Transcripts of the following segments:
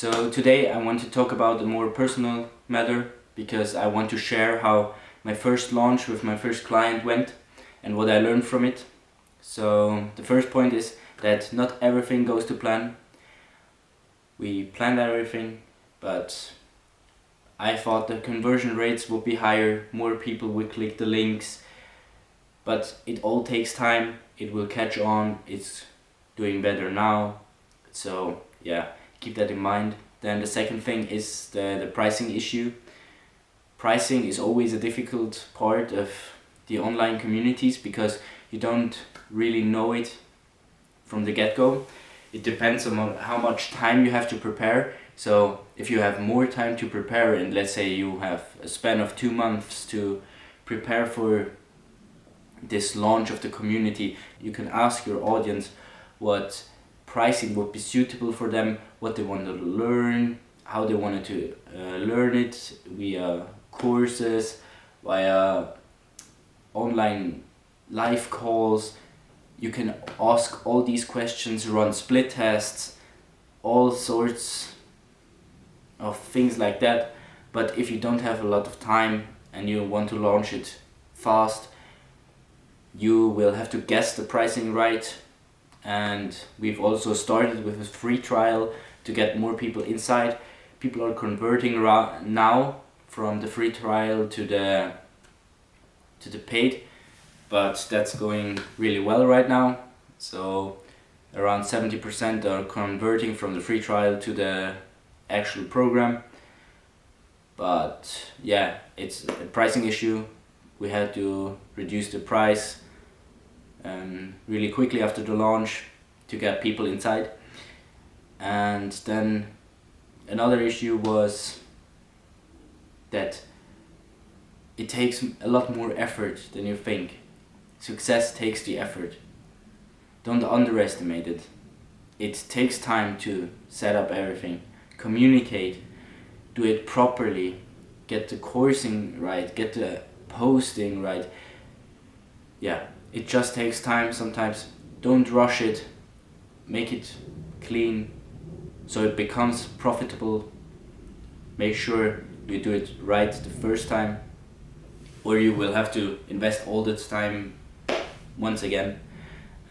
So today I want to talk about a more personal matter because I want to share how my first launch with my first client went and what I learned from it. So the first point is that not everything goes to plan. We planned everything, but I thought the conversion rates would be higher, more people would click the links, but it all takes time. It will catch on, it's doing better now. So yeah, keep that in mind. Then the second thing is the pricing issue. Pricing is always a difficult part of the online communities because you don't really know it from the get-go. It depends on how much time you have to prepare. So if you have more time to prepare, and let's say you have a span of 2 months to prepare for this launch of the community, you can ask your audience what pricing would be suitable for them, what they want to learn, how they wanted to learn it via courses, via online live calls. You can ask all these questions, run split tests, all sorts of things like that. But if you don't have a lot of time and you want to launch it fast, you will have to guess the pricing right. And we've also started with a free trial to get more people inside. People are converting now from the free trial to the paid, but that's going really well right now. So around 70% are converting from the free trial to the actual program. But yeah, it's a pricing issue. We had to reduce the price really quickly after the launch to get people inside. And then another issue was that it takes a lot more effort than you think. Success takes the effort. Don't underestimate it. It takes time to set up everything, communicate, do it properly, get the coursing right, get the posting right. Yeah, it just takes time sometimes. Don't rush it. Make it clean so it becomes profitable. Make sure you do it right the first time, or you will have to invest all this time once again,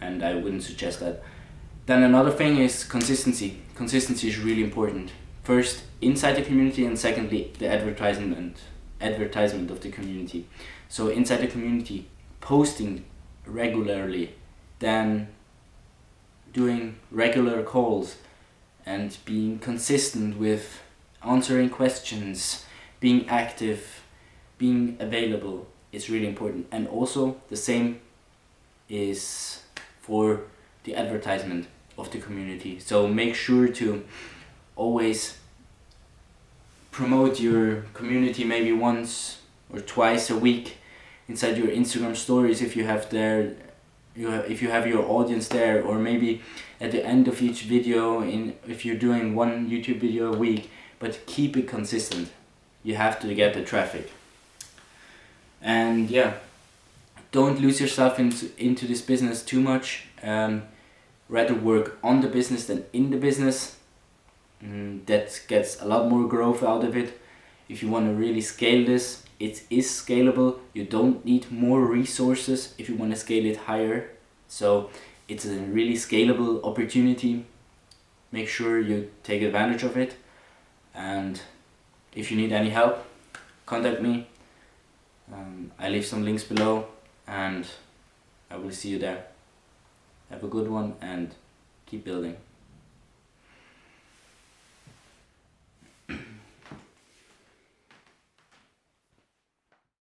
and I wouldn't suggest that. Then another thing is consistency. Consistency is really important. First, inside the community, and secondly, the advertisement of the community. So inside the community, posting regularly, then doing regular calls and being consistent with answering questions, being active, being available is really important. And also the same is for the advertisement of the community. So make sure to always promote your community maybe once or twice a week inside your Instagram stories if you have your audience there, or maybe at the end of each video if you're doing one YouTube video a week, but keep it consistent. You have to get the traffic. And yeah, don't lose yourself into this business too much. Rather work on the business than in the business. That gets a lot more growth out of it. If you want to really scale this, it is scalable. You don't need more resources if you want to scale it higher. So it's a really scalable opportunity. Make sure you take advantage of it. And if you need any help, contact me. I leave some links below, and I will see you there. Have a good one and keep building.